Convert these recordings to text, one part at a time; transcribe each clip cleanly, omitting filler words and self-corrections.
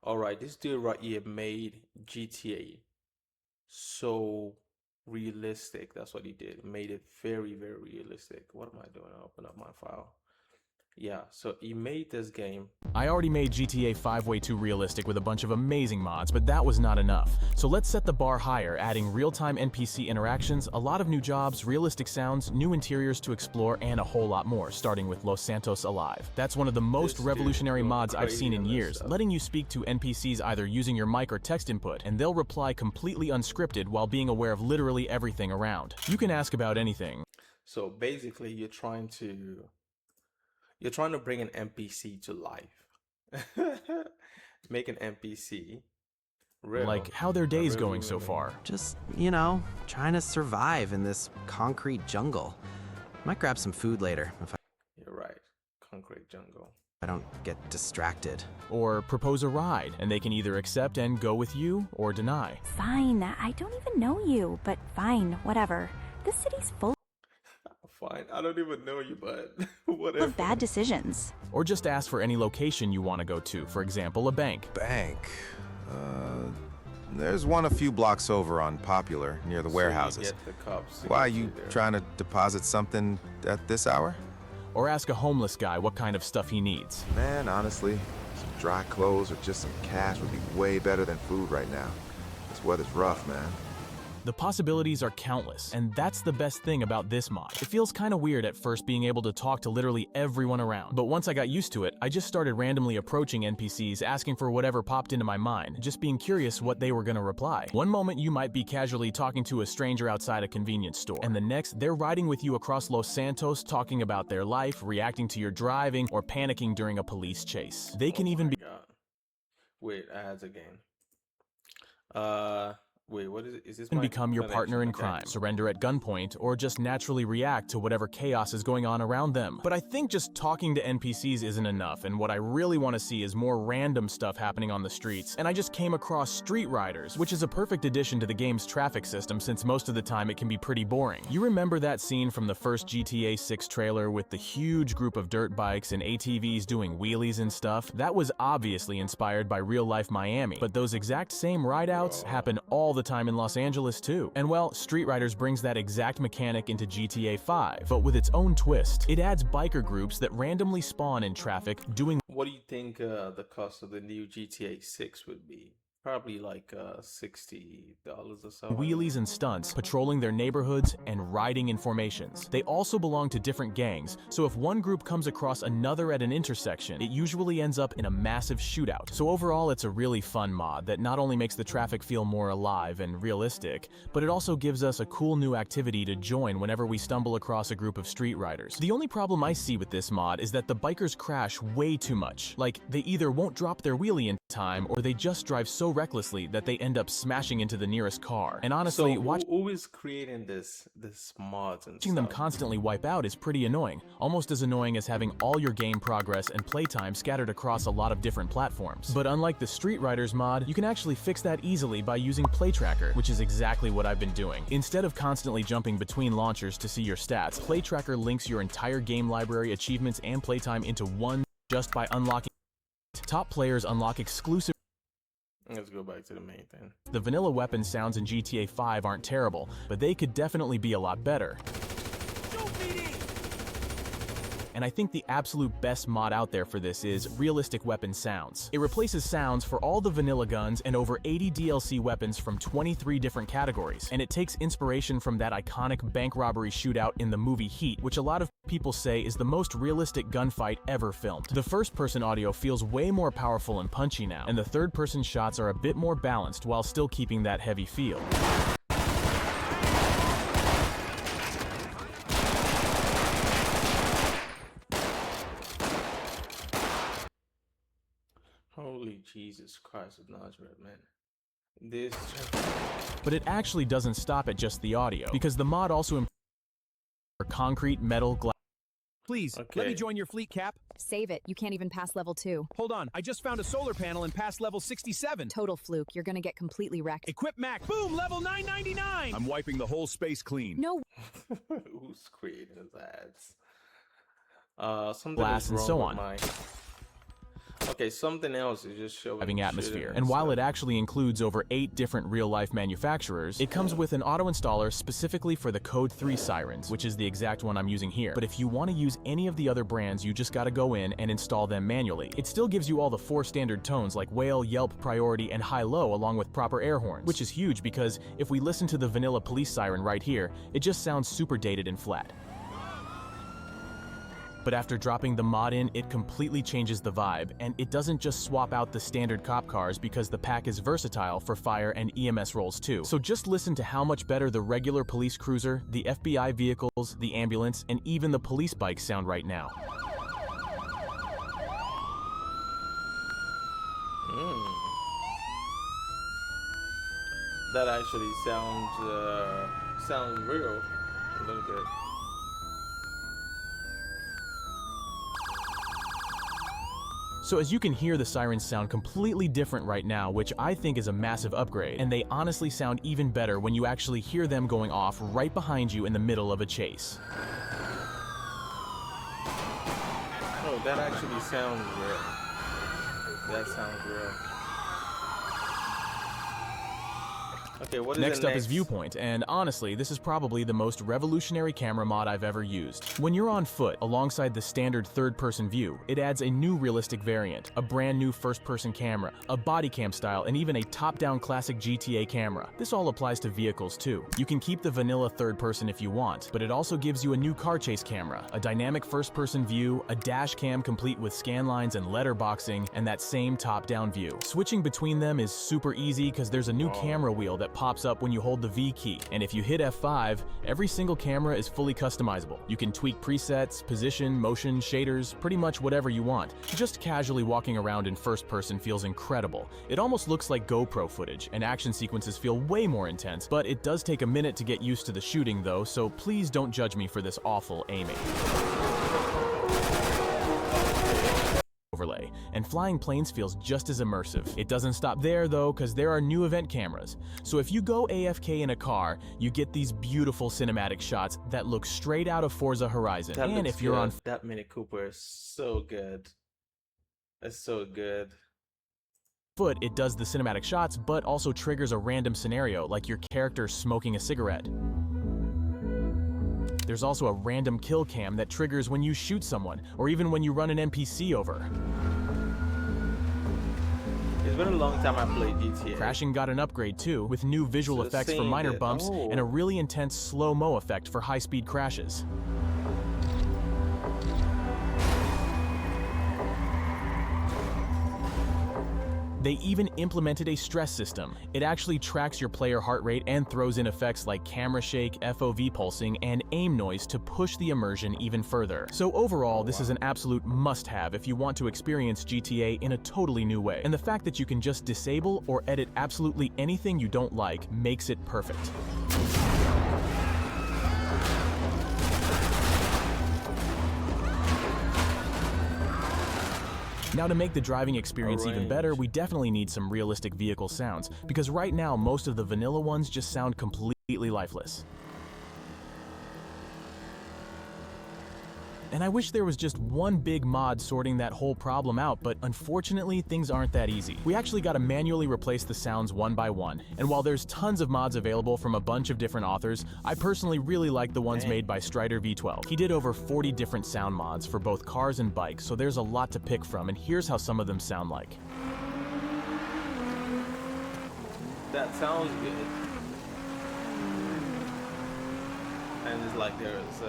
All right, this dude right here made GTA so realistic. That's what he did. Made it very, very realistic. What am I doing? I'll open up my file. Yeah, so he made this game. I already made GTA 5 way too realistic with a bunch of amazing mods, but that was not enough. So let's set the bar higher, adding real-time NPC interactions, a lot of new jobs, realistic sounds, new interiors to explore, and a whole lot more, starting with Los Santos Alive. That's one of the most revolutionary mods I've seen in years, letting you speak to NPCs either using your mic or text input, and they'll reply completely unscripted while being aware of literally everything around. You can ask about anything. So basically, you're trying to bring an NPC to life. Make an NPC real. Like how their day's going so far. Just, trying to survive in this concrete jungle. Might grab some food later if You're right. Concrete jungle. I don't get distracted. Or propose a ride, and they can either accept and go with you or deny. Fine, I don't even know you, but fine, whatever. This city's full Fine. I don't even know you, but whatever. of bad decisions. Or just ask for any location you want to go to, for example, a bank. Bank. There's one a few blocks over on Popular, near the So you warehouses. get the cops to Why, get you there. trying to deposit something at this hour? Or ask a homeless guy what kind of stuff he needs. Man, honestly, some dry clothes or just some cash would be way better than food right now. This weather's rough, man. The possibilities are countless, and that's the best thing about this mod. It feels kinda weird at first being able to talk to literally everyone around, but once I got used to it, I just started randomly approaching NPCs asking for whatever popped into my mind, just being curious what they were gonna reply. One moment you might be casually talking to a stranger outside a convenience store, and the next they're riding with you across Los Santos talking about their life, reacting to your driving, or panicking during a police chase. They can even be God. Wait, ads again. Wait, what is it? Is this can my become your connection? partner in Okay. crime, surrender at gunpoint, or just naturally react to whatever chaos is going on around them. But I think just talking to NPCs isn't enough, and what I really want to see is more random stuff happening on the streets. And I just came across Street Riders, which is a perfect addition to the game's traffic system since most of the time it can be pretty boring. You remember that scene from the first GTA 6 trailer with the huge group of dirt bikes and ATVs doing wheelies and stuff? That was obviously inspired by real-life Miami, but those exact same rideouts happen all the time in Los Angeles too. And well, Street Riders brings that exact mechanic into GTA 5, but with its own twist. It adds biker groups that randomly spawn in traffic doing What do you think the cost of the new GTA 6 would be? Probably like $60 or so. wheelies and stunts, patrolling their neighborhoods, and riding in formations. They also belong to different gangs, so if one group comes across another at an intersection, it usually ends up in a massive shootout. So overall, it's a really fun mod that not only makes the traffic feel more alive and realistic, but it also gives us a cool new activity to join whenever we stumble across a group of street riders. The only problem I see with this mod is that the bikers crash way too much. Like, they either won't drop their wheelie in time, or they just drive so recklessly that they end up smashing into the nearest car. And honestly, So watching who is creating this mods and them stuff? constantly wipe out is pretty annoying, almost as annoying as having all your game progress and playtime scattered across a lot of different platforms. But unlike the Street Riders mod, you can actually fix that easily by using Play Tracker, which is exactly what I've been doing. Instead of constantly jumping between launchers to see your stats, Play Tracker links your entire game library, achievements, and playtime into one just by unlocking. Top players unlock exclusive. Let's go back to the main thing. The vanilla weapon sounds in GTA 5 aren't terrible, but they could definitely be a lot better. And I think the absolute best mod out there for this is realistic weapon sounds. It replaces sounds for all the vanilla guns and over 80 DLC weapons from 23 different categories. And it takes inspiration from that iconic bank robbery shootout in the movie Heat, which a lot of people say is the most realistic gunfight ever filmed. The first-person audio feels way more powerful and punchy now, and the third-person shots are a bit more balanced while still keeping that heavy feel. Holy Jesus Christ of Nazareth, man. This. But it actually doesn't stop at just the audio, because the mod also improves concrete, metal, glass. Please, let Okay. me join your fleet, Cap. Save it. You can't even pass level 2. Hold on, I just found a solar panel and passed level 67. Total fluke. You're gonna get completely wrecked. Equip Mac, boom, level 999! I'm wiping the whole space clean. No. Who's creating these ads? Something Glass is and wrong so with on. Okay, something else is just showing driving shit atmosphere. in And while it stuff. actually includes over 8 different real-life manufacturers, it comes with an auto-installer specifically for the Code 3 sirens, which is the exact one I'm using here. But if you want to use any of the other brands, you just gotta go in and install them manually. It still gives you all the 4 standard tones like whale, yelp, priority, and high-low along with proper air horns, which is huge because if we listen to the vanilla police siren right here, it just sounds super dated and flat. But after dropping the mod in, it completely changes the vibe, and it doesn't just swap out the standard cop cars because the pack is versatile for fire and EMS roles too. So just listen to how much better the regular police cruiser, the FBI vehicles, the ambulance, and even the police bikes sound right now. That actually sounds real a little bit. So as you can hear, the sirens sound completely different right now, which I think is a massive upgrade, and they honestly sound even better when you actually hear them going off right behind you in the middle of a chase. Oh, that actually sounds real. That sounds real. Okay, what is Next the up is Viewpoint, and honestly, this is probably the most revolutionary camera mod I've ever used. When you're on foot, alongside the standard third-person view, it adds a new realistic variant, a brand new first-person camera, a body cam style, and even a top-down classic GTA camera. This all applies to vehicles too. You can keep the vanilla third-person if you want, but it also gives you a new car chase camera, a dynamic first-person view, a dash cam complete with scan lines and letterboxing, and that same top-down view. Switching between them is super easy because there's a new camera wheel that pops up when you hold the V key, and if you hit F5, every single camera is fully customizable. You can tweak presets, position, motion, shaders, pretty much whatever you want. Just casually walking around in first person feels incredible. It almost looks like GoPro footage, and action sequences feel way more intense, but it does take a minute to get used to the shooting though, so please don't judge me for this awful aiming. Overlay, and flying planes feels just as immersive. It doesn't stop there though, because there are new event cameras. So if you go AFK in a car, you get these beautiful cinematic shots that look straight out of Forza Horizon. That And looks if you're on good. That Mini Cooper is so good. It's so good. foot, it does the cinematic shots, but also triggers a random scenario, like your character smoking a cigarette. There's also a random kill cam that triggers when you shoot someone, or even when you run an NPC over. It's been a long time I played GTA. Crashing got an upgrade too, with new visual So effects for seeing minor that- bumps oh. and a really intense slow-mo effect for high-speed crashes. They even implemented a stress system. It actually tracks your player heart rate and throws in effects like camera shake, FOV pulsing, and aim noise to push the immersion even further. So overall, this is an absolute must-have if you want to experience GTA in a totally new way. And the fact that you can just disable or edit absolutely anything you don't like makes it perfect. Now to make the driving experience even better, we definitely need some realistic vehicle sounds, because right now most of the vanilla ones just sound completely lifeless. And I wish there was just one big mod sorting that whole problem out, but unfortunately things aren't that easy. We actually gotta manually replace the sounds one by one, and while there's tons of mods available from a bunch of different authors, I personally really like the ones made by Strider V12. He did over 40 different sound mods for both cars and bikes, so there's a lot to pick from, and here's how some of them sound like. That sounds good. And it's like there's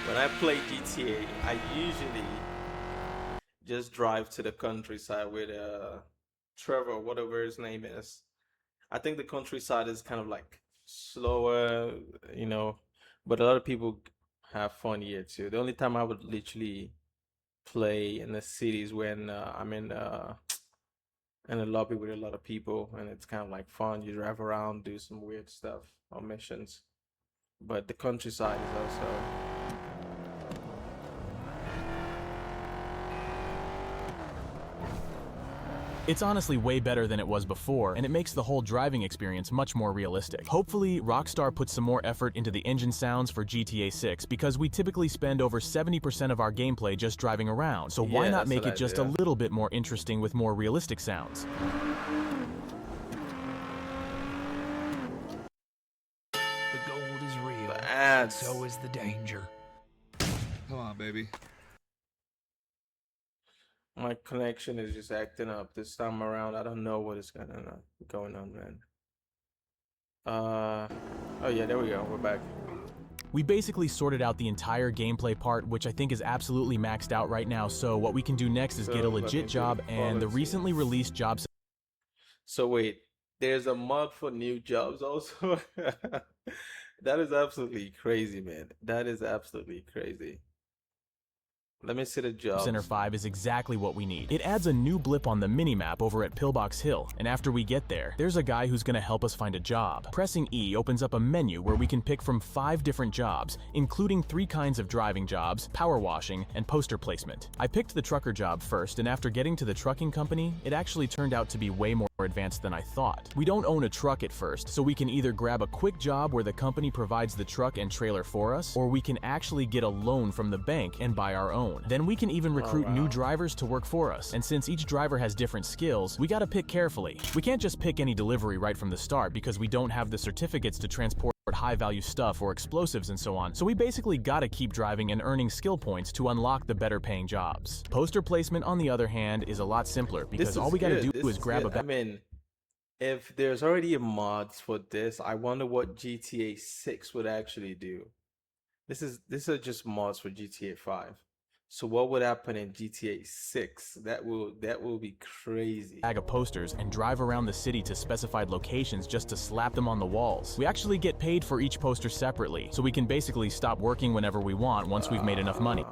when I play GTA, I usually just drive to the countryside with Trevor, whatever his name is. I think the countryside is kind of like slower, you know, but a lot of people have fun here too. The only time I would literally play in the city is when I'm in a lobby with a lot of people, and it's kind of like fun. You drive around, do some weird stuff on missions. But the countryside is also. It's honestly way better than it was before, and it makes the whole driving experience much more realistic. Hopefully, Rockstar puts some more effort into the engine sounds for GTA 6 because we typically spend over 70% of our gameplay just driving around, so why Yeah, not that's make an it just a idea. little bit more interesting with more realistic sounds? The gold is real, The and ads. so is the danger. Come on, baby. My connection is just acting up this time around. I don't know what is going on, man. Oh yeah, there we go. We're back. We basically sorted out the entire gameplay part, which I think is absolutely maxed out right now, so what we can do next is So get a let me legit do job, the and the policies. recently released job So wait, there's a mod for new jobs also. That is absolutely crazy, man. That is absolutely crazy. Let me see the Center jobs. 5 is exactly what we need. It adds a new blip on the minimap over at Pillbox Hill, and after we get there, there's a guy who's gonna help us find a job. Pressing E opens up a menu where we can pick from 5 different jobs, including 3 kinds of driving jobs, power washing, and poster placement. I picked the trucker job first, and after getting to the trucking company, it actually turned out to be way more advanced than I thought. We don't own a truck at first, so we can either grab a quick job where the company provides the truck and trailer for us, or we can actually get a loan from the bank and buy our own. Then we can even recruit new drivers to work for us, and since each driver has different skills, we gotta pick carefully. We can't just pick any delivery right from the start because we don't have the certificates to transport high-value stuff or explosives and so on, so we basically gotta keep driving and earning skill points to unlock the better-paying jobs. Poster placement, on the other hand, is a lot simpler because This all is we gotta good. do This is grab good. a I mean, if there's already a mods for this, I wonder what GTA 6 would actually do. These are just mods for GTA 5. So what would happen in GTA 6? That will be crazy. bag of posters and drive around the city to specified locations just to slap them on the walls. We actually get paid for each poster separately, so we can basically stop working whenever we want once we've made enough money.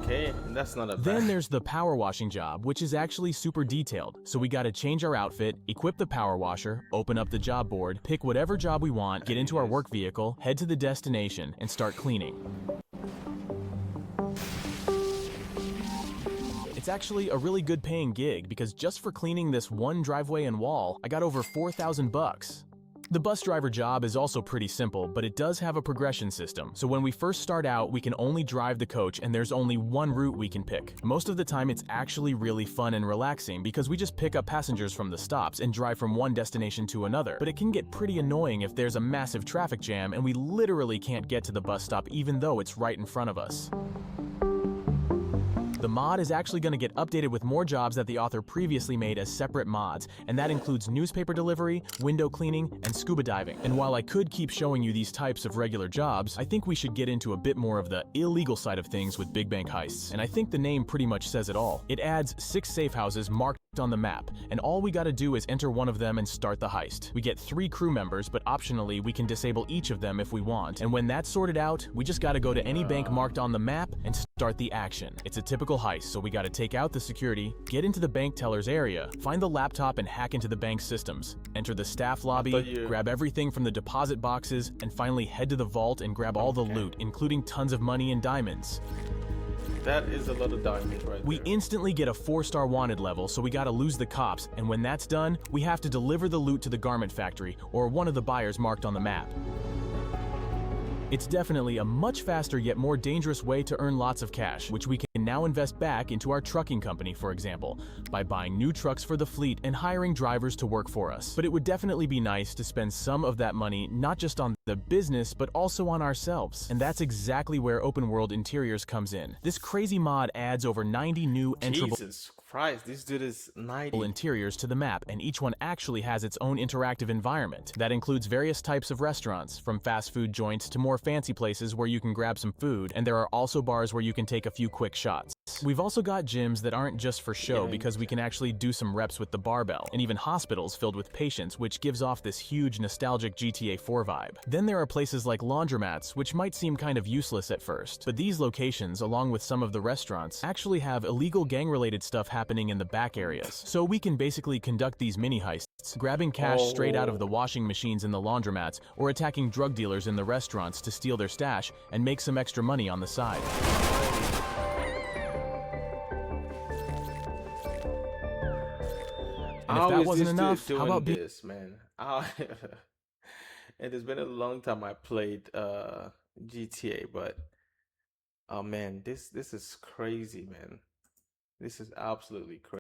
Okay, that's not a bad. Then there's the power washing job, which is actually super detailed. So we gotta change our outfit, equip the power washer, open up the job board, pick whatever job we want, get into our work vehicle, head to the destination, and start cleaning. It's actually a really good paying gig because just for cleaning this one driveway and wall, I got over 4,000 bucks. The bus driver job is also pretty simple, but it does have a progression system. So when we first start out, we can only drive the coach and there's only one route we can pick. Most of the time it's actually really fun and relaxing because we just pick up passengers from the stops and drive from one destination to another. But it can get pretty annoying if there's a massive traffic jam and we literally can't get to the bus stop even though it's right in front of us. The mod is actually going to get updated with more jobs that the author previously made as separate mods, and that includes newspaper delivery, window cleaning, and scuba diving. And while I could keep showing you these types of regular jobs, I think we should get into a bit more of the illegal side of things with big bank heists. And I think the name pretty much says it all. It adds 6 safe houses marked on the map, and all we gotta do is enter one of them and start the heist. We get 3 crew members, but optionally we can disable each of them if we want. And when that's sorted out, we just gotta go to any bank marked on the map and start the action. It's a typical heist, so we gotta take out the security, get into the bank teller's area, find the laptop and hack into the bank's systems, enter the staff lobby, grab everything from the deposit boxes, and finally head to the vault and grab all the loot, including tons of money and diamonds. That is a lot of diamonds right We there. instantly get a 4-star wanted level, so we gotta lose the cops, and when that's done, we have to deliver the loot to the garment factory, or one of the buyers marked on the map. It's definitely a much faster yet more dangerous way to earn lots of cash, which we can now invest back into our trucking company, for example, by buying new trucks for the fleet and hiring drivers to work for us. But it would definitely be nice to spend some of that money not just on the business, but also on ourselves. And that's exactly where open world interiors comes in. This crazy mod adds over 90 new enterable Jesus Christ, this dude is 90. interiors to the map, and each one actually has its own interactive environment. That includes various types of restaurants, from fast food joints to more fancy places where you can grab some food, and there are also bars where you can take a few quick shots. We've also got gyms that aren't just for show because we can actually do some reps with the barbell, and even hospitals filled with patients, which gives off this huge nostalgic GTA 4 vibe. Then there are places like laundromats, which might seem kind of useless at first, but these locations, along with some of the restaurants, actually have illegal gang-related stuff happening in the back areas. So we can basically conduct these mini heists, grabbing cash straight out of the washing machines in the laundromats, or attacking drug dealers in the restaurants to steal their stash and make some extra money on the side. And if that wasn't enough, how about this, man? It has been a long time I played GTA, but oh man, this is crazy, man. This is absolutely crazy.